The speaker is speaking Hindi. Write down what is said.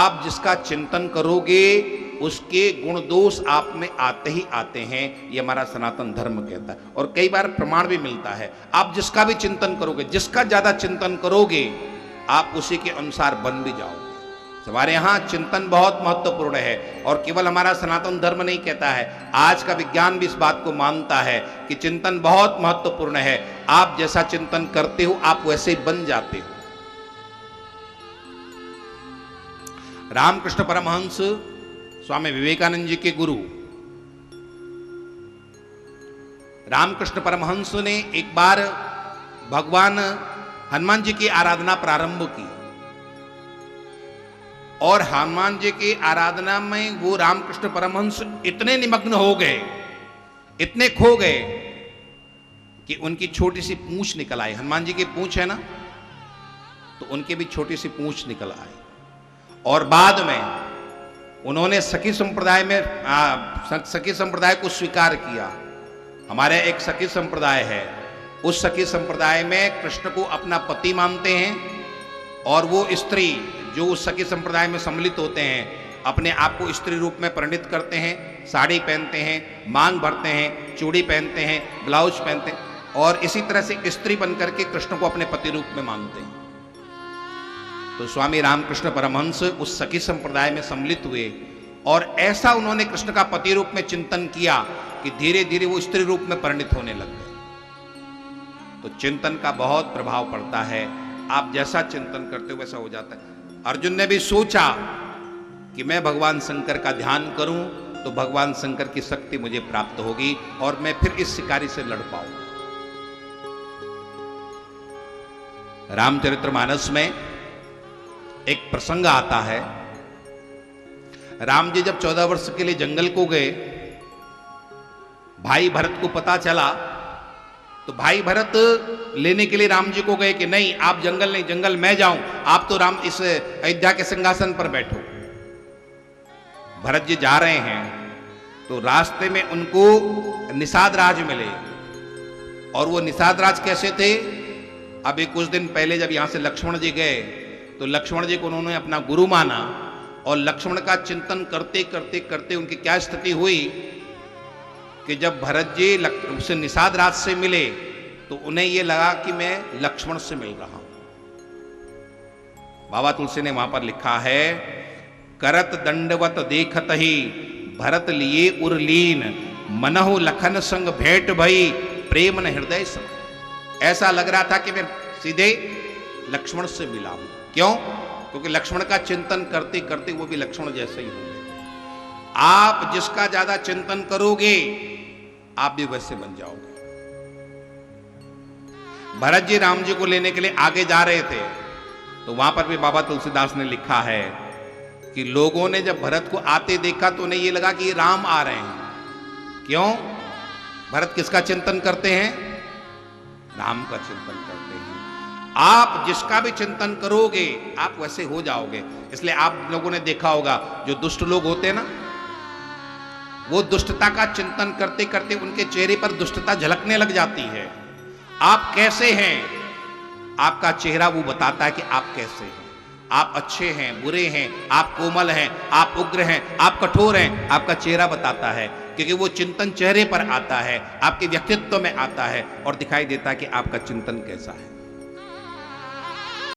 आप जिसका चिंतन करोगे उसके गुण दोष आप में आते ही आते हैं, ये हमारा सनातन धर्म कहता है। और कई बार प्रमाण भी मिलता है, आप जिसका भी चिंतन करोगे, जिसका ज्यादा चिंतन करोगे आप उसी के अनुसार बन भी जाओगे। हमारे यहाँ चिंतन बहुत महत्वपूर्ण है, और केवल हमारा सनातन धर्म नहीं कहता है, आज का विज्ञान भी इस बात को मानता है कि चिंतन बहुत महत्वपूर्ण है। आप जैसा चिंतन करते हो आप वैसे ही बन जाते हो। रामकृष्ण परमहंस स्वामी विवेकानंद जी के गुरु रामकृष्ण परमहंस ने एक बार भगवान हनुमान जी की आराधना प्रारंभ की, और हनुमान जी की आराधना में वो रामकृष्ण परमहंस इतने निमग्न हो गए, इतने खो गए कि उनकी छोटी सी पूंछ निकल आई। हनुमान जी की पूंछ है ना, तो उनकी भी छोटी सी पूंछ निकल आई। और बाद में उन्होंने सखी संप्रदाय को स्वीकार किया। हमारे एक सखी संप्रदाय है, उस सखी संप्रदाय में कृष्ण को अपना पति मानते हैं, और वो स्त्री जो उस सखी संप्रदाय में सम्मिलित होते हैं अपने आप को स्त्री रूप में परिणित करते हैं, साड़ी पहनते हैं, मांग भरते हैं, चूड़ी पहनते हैं, ब्लाउज पहनते हैं, और इसी तरह से स्त्री बनकर के कृष्ण को अपने पति रूप में मानते हैं। तो स्वामी रामकृष्ण परमहंस उस सखी संप्रदाय में सम्मिलित हुए, और ऐसा उन्होंने कृष्ण का पति रूप में चिंतन किया कि धीरे धीरे वो स्त्री रूप में परिणित होने लग गए। तो चिंतन का बहुत प्रभाव पड़ता है, आप जैसा चिंतन करते हो वैसा हो जाता है। अर्जुन ने भी सोचा कि मैं भगवान शंकर का ध्यान करूं तो भगवान शंकर की शक्ति मुझे प्राप्त होगी और मैं फिर इस शिकारी से लड़ पाऊंगा। रामचरितमानस में एक प्रसंग आता है, राम जी जब 14 वर्ष के लिए जंगल को गए, भाई भरत को पता चला, तो भाई भरत लेने के लिए राम जी को गए कि नहीं आप जंगल नहीं, जंगल मैं जाऊं, आप तो राम इस अयोध्या के सिंहासन पर बैठो। भरत जी जा रहे हैं तो रास्ते में उनको निषाद राज मिले, और वो निषाद राज कैसे थे, अभी कुछ दिन पहले जब यहां से लक्ष्मण जी गए तो लक्ष्मण जी को उन्होंने अपना गुरु माना, और लक्ष्मण का चिंतन करते करते करते उनकी क्या स्थिति हुई कि जब भरत जी उसे निषाद राज से मिले तो उन्हें यह लगा कि मैं लक्ष्मण से मिल रहा हूं। बाबा तुलसी ने वहां पर लिखा है, करत दंडवत देखत ही भरत लिए उर्लीन, मनहु लखन संग भेंट भई प्रेम न हृदय संग। ऐसा लग रहा था कि मैं सीधे लक्ष्मण से मिला हूं। क्यों? क्योंकि लक्ष्मण का चिंतन करते करते वो भी लक्ष्मण जैसे ही होंगे। आप जिसका ज्यादा चिंतन करोगे आप भी वैसे बन जाओगे। भरत जी राम जी को लेने के लिए आगे जा रहे थे, तो वहां पर भी बाबा तुलसीदास ने लिखा है कि लोगों ने जब भरत को आते देखा तो उन्हें यह लगा कि ये राम आ रहे हैं। क्यों? भरत किसका चिंतन करते हैं? राम का चिंतन करते हैं। आप जिसका भी चिंतन करोगे आप वैसे हो जाओगे। इसलिए आप लोगों ने देखा होगा जो दुष्ट लोग होते हैं ना, वो दुष्टता का चिंतन करते करते उनके चेहरे पर दुष्टता झलकने लग जाती है। आप कैसे हैं, आपका चेहरा वो बताता है कि आप कैसे हैं। आप अच्छे हैं, बुरे हैं, आप कोमल हैं, आप उग्र हैं, आप कठोर हैं, आपका चेहरा बताता है, क्योंकि वो चिंतन चेहरे पर आता है, आपके व्यक्तित्व में आता है और दिखाई देता है कि आपका चिंतन कैसा है।